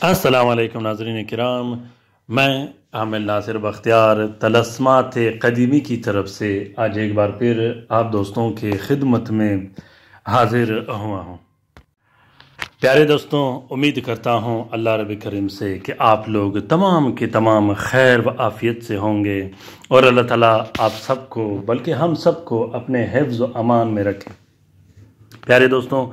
अस्सलाम वालेकुम नाज़रीन किराम, मैं आमिल नासिर बख्तियार तलस्मात क़दीमी की तरफ से आज एक बार फिर आप दोस्तों के खिदमत में हाजिर हुआ हूँ। प्यारे दोस्तों, उम्मीद करता हूँ अल्लाह रब करीम से कि आप लोग तमाम के तमाम खैर व आफ़ियत से होंगे और अल्लाह ताला आप सबको बल्कि हम सबको अपने हिफ्ज़ व अमान में रखें। प्यारे दोस्तों,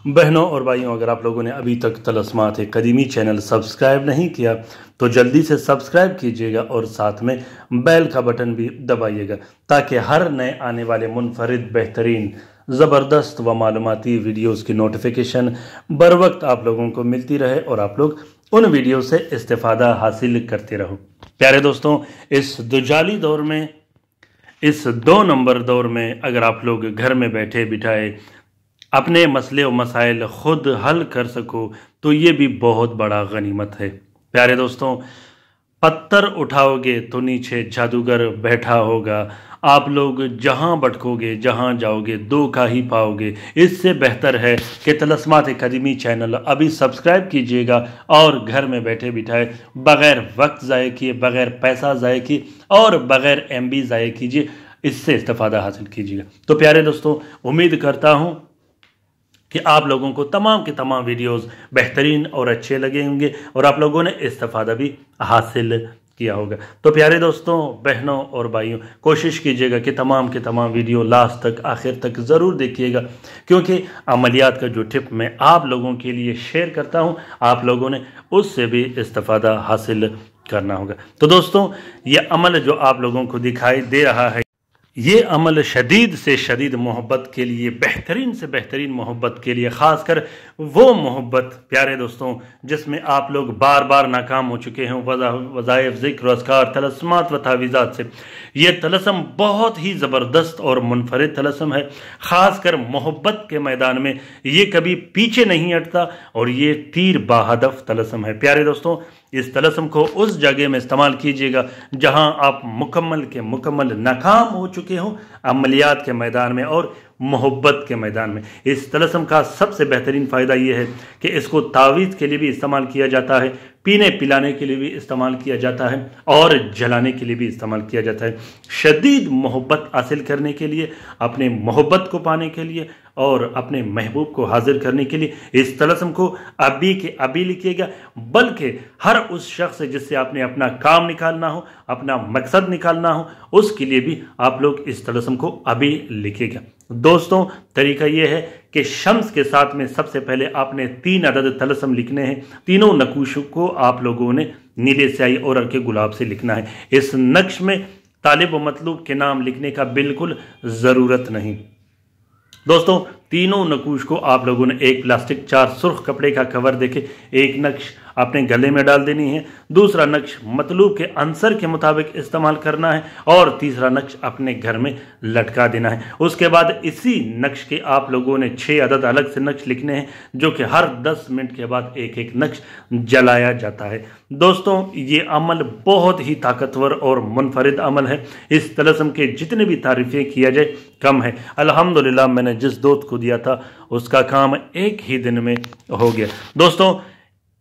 बहनों और भाइयों, अगर आप लोगों ने अभी तक तलस्मात क़दीमी चैनल सब्सक्राइब नहीं किया तो जल्दी से सब्सक्राइब कीजिएगा और साथ में बेल का बटन भी दबाइएगा ताकि हर नए आने वाले मुनफरिद बेहतरीन ज़बरदस्त व मालूमाती वीडियोस की नोटिफिकेशन बर वक्त आप लोगों को मिलती रहे और आप लोग उन वीडियो से इस्तेफ़ादा हासिल करते रहो। प्यारे दोस्तों, इस दुजाली दौर में, इस 2 नंबर दौर में अगर आप लोग घर में बैठे बिठाए अपने मसले और मसाइल खुद हल कर सको तो ये भी बहुत बड़ा गनीमत है। प्यारे दोस्तों, पत्थर उठाओगे तो नीचे जादूगर बैठा होगा। आप लोग जहां भटकोगे, जहां जाओगे धोखा ही पाओगे। इससे बेहतर है कि तलस्मात क़दीमी चैनल अभी सब्सक्राइब कीजिएगा और घर में बैठे बिठाए बग़ैर वक्त ज़ाय किए, बग़ैर पैसा ज़ाय किए और बग़ैर MB ज़ाय कीजिए, इससे इस्तेफ़ादा हासिल कीजिएगा। तो प्यारे दोस्तों, उम्मीद करता हूँ कि आप लोगों को तमाम के तमाम वीडियोस बेहतरीन और अच्छे लगे होंगे और आप लोगों ने इस्तेफ़ादा भी हासिल किया होगा। तो प्यारे दोस्तों, बहनों और भाइयों, कोशिश कीजिएगा कि तमाम के तमाम वीडियो लास्ट तक, आखिर तक ज़रूर देखिएगा, क्योंकि अमलियात का जो टिप मैं आप लोगों के लिए शेयर करता हूं, आप लोगों ने उससे भी इस्तेफ़ादा हासिल करना होगा। तो दोस्तों, ये अमल जो आप लोगों को दिखाई दे रहा है, ये अमल शदीद से शदीद मोहब्बत के लिए, बेहतरीन से बेहतरीन मोहब्बत के लिए, ख़ासकर वो मोहब्बत प्यारे दोस्तों जिसमें आप लोग बार बार नाकाम हो चुके हैं वज़ाइफ, ज़िक्र, अस्कार, तलस्मात व तावीज़ात से। ये तलस्म बहुत ही ज़बरदस्त और मुनफरिद तलस्म है। ख़ासकर मोहब्बत के मैदान में ये कभी पीछे नहीं हटता और ये तीर बाहदफ तलस्म है। प्यारे दोस्तों, इस तलस्म को उस जगह में इस्तेमाल कीजिएगा जहां आप मुकम्मल के मुकम्मल नाकाम हो चुके हो, अमलियात के मैदान में और मोहब्बत के मैदान में। इस तलस्म का सबसे बेहतरीन फ़ायदा यह है कि इसको तावीज़ के लिए भी इस्तेमाल किया जाता है, पीने पिलाने के लिए भी इस्तेमाल किया जाता है और जलाने के लिए भी इस्तेमाल किया जाता है। शदीद मोहब्बत हासिल करने के लिए, अपने मोहब्बत को पाने के लिए और अपने महबूब को हाजिर करने के लिए इस तलस्म को अभी के अभी लिखिएगा, बल्कि हर उस शख्स जिससे आपने अपना काम निकालना हो, अपना मकसद निकालना हो, उसके लिए भी आप लोग इस तलस्म को अभी लिखिएगा। दोस्तों, तरीका यह है कि शम्स के साथ में सबसे पहले आपने 3 अदद तलस्म लिखने हैं। तीनों नक्शों को आप लोगों ने नीले स्याही और हल्के गुलाब से लिखना है। इस नक्श में तालिब व मतलूब के नाम लिखने का बिल्कुल ज़रूरत नहीं। दोस्तों, तीनों नक्श को आप लोगों ने एक प्लास्टिक 4 सुर्ख कपड़े का कवर देके एक नक्श अपने गले में डाल देनी है, दूसरा नक्श मतलूब के अंसर के मुताबिक इस्तेमाल करना है और तीसरा नक्श अपने घर में लटका देना है। उसके बाद इसी नक्श के आप लोगों ने 6 अदद अलग से नक्श लिखने हैं, जो कि हर 10 मिनट के बाद एक एक नक्श जलाया जाता है। दोस्तों, ये अमल बहुत ही ताकतवर और मुनफरिद अमल है। इस तलस्म के जितने भी तारीफ़ें किया जाए कम है। अल्हम्दुलिल्लाह, मैंने जिस दोस्त को दिया था उसका काम एक ही दिन में हो गया। दोस्तों,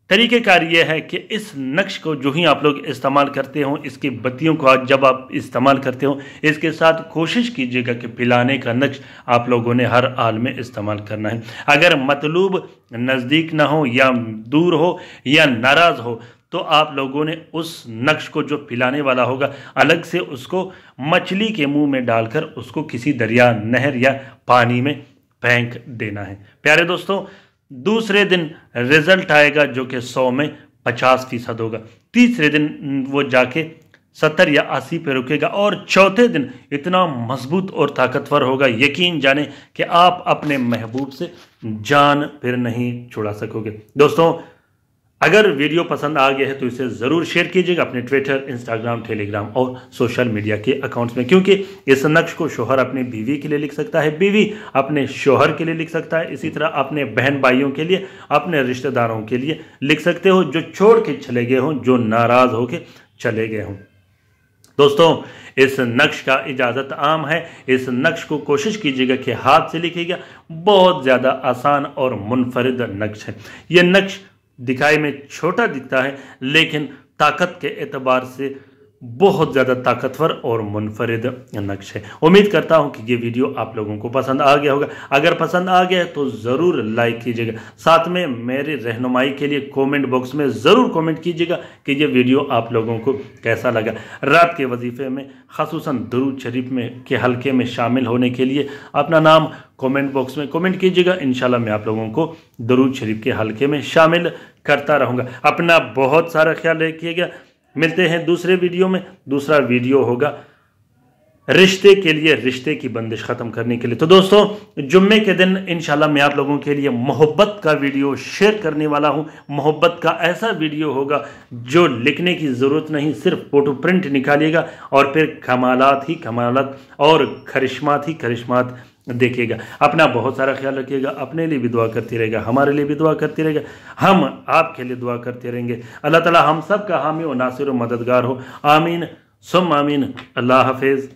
तरीक़ेकार यह है कि इस नक्श को जो ही आप लोग इस्तेमाल करते हो, इसकी बत्तियों को जब आप इस्तेमाल करते हो, इसके साथ कोशिश कीजिएगा कि पिलाने का नक्श आप लोगों ने हर हाल में इस्तेमाल करना है। अगर मतलूब नज़दीक ना हो या दूर हो या नाराज़ हो तो आप लोगों ने उस नक्श को जो पिलाने वाला होगा अलग से उसको मछली के मुंह में डालकर उसको किसी दरिया, नहर या पानी में फेंक देना है। प्यारे दोस्तों, दूसरे दिन रिजल्ट आएगा जो कि 100 में 50% होगा। तीसरे दिन वो जाके 70 या 80 पे रुकेगा और चौथे दिन इतना मजबूत और ताकतवर होगा, यकीन जाने कि आप अपने महबूब से जान फिर नहीं छुड़ा सकोगे। दोस्तों, अगर वीडियो पसंद आ गया है तो इसे ज़रूर शेयर कीजिएगा अपने ट्विटर, इंस्टाग्राम, टेलीग्राम और सोशल मीडिया के अकाउंट्स में, क्योंकि इस नक्श को शोहर अपने बीवी के लिए लिख सकता है, बीवी अपने शोहर के लिए लिख सकता है, इसी तरह अपने बहन भाइयों के लिए, अपने रिश्तेदारों के लिए लिख सकते हो जो छोड़ के चले गए हों, जो नाराज़ होके चले गए हों। दोस्तों, इस नक्श का इजाज़त आम है। इस नक्श को कोशिश कीजिएगा कि हाथ से लिखिएगा। बहुत ज़्यादा आसान और मुनफरिद नक्श है। यह नक्श दिखाई में छोटा दिखता है लेकिन ताकत के एतबार से बहुत ज़्यादा ताकतवर और मुनफरिद नक्श है। उम्मीद करता हूं कि ये वीडियो आप लोगों को पसंद आ गया होगा। अगर पसंद आ गया तो ज़रूर लाइक कीजिएगा, साथ में मेरी रहनुमाई के लिए कमेंट बॉक्स में ज़रूर कमेंट कीजिएगा कि ये वीडियो आप लोगों को कैसा लगा। रात के वजीफ़े में ख़ुसूसन दुरूद शरीफ में के हल्के में शामिल होने के लिए अपना नाम कमेंट बॉक्स में कमेंट कीजिएगा। इंशाल्लाह मैं आप लोगों को दुरूद शरीफ के हल्के में शामिल करता रहूँगा। अपना बहुत सारा ख्याल रखिएगा। मिलते हैं दूसरे वीडियो में। दूसरा वीडियो होगा रिश्ते के लिए, रिश्ते की बंदिश ख़त्म करने के लिए। तो दोस्तों, जुम्मे के दिन इंशाल्लाह मैं आप लोगों के लिए मोहब्बत का वीडियो शेयर करने वाला हूं। मोहब्बत का ऐसा वीडियो होगा जो लिखने की ज़रूरत नहीं, सिर्फ फोटो प्रिंट निकालिएगा और फिर कमालात ही कमालात और करिश्मात ही करिश्मात देखिएगा। अपना बहुत सारा ख्याल रखिएगा, अपने लिए भी दुआ करती रहेगा, हमारे लिए भी दुआ करती रहेगा, हम आपके लिए दुआ करते रहेंगे। अल्लाह ताला हम सब का हामी और नासिर और मददगार हो। आमीन सुम आमीन। अल्लाह हाफिज़।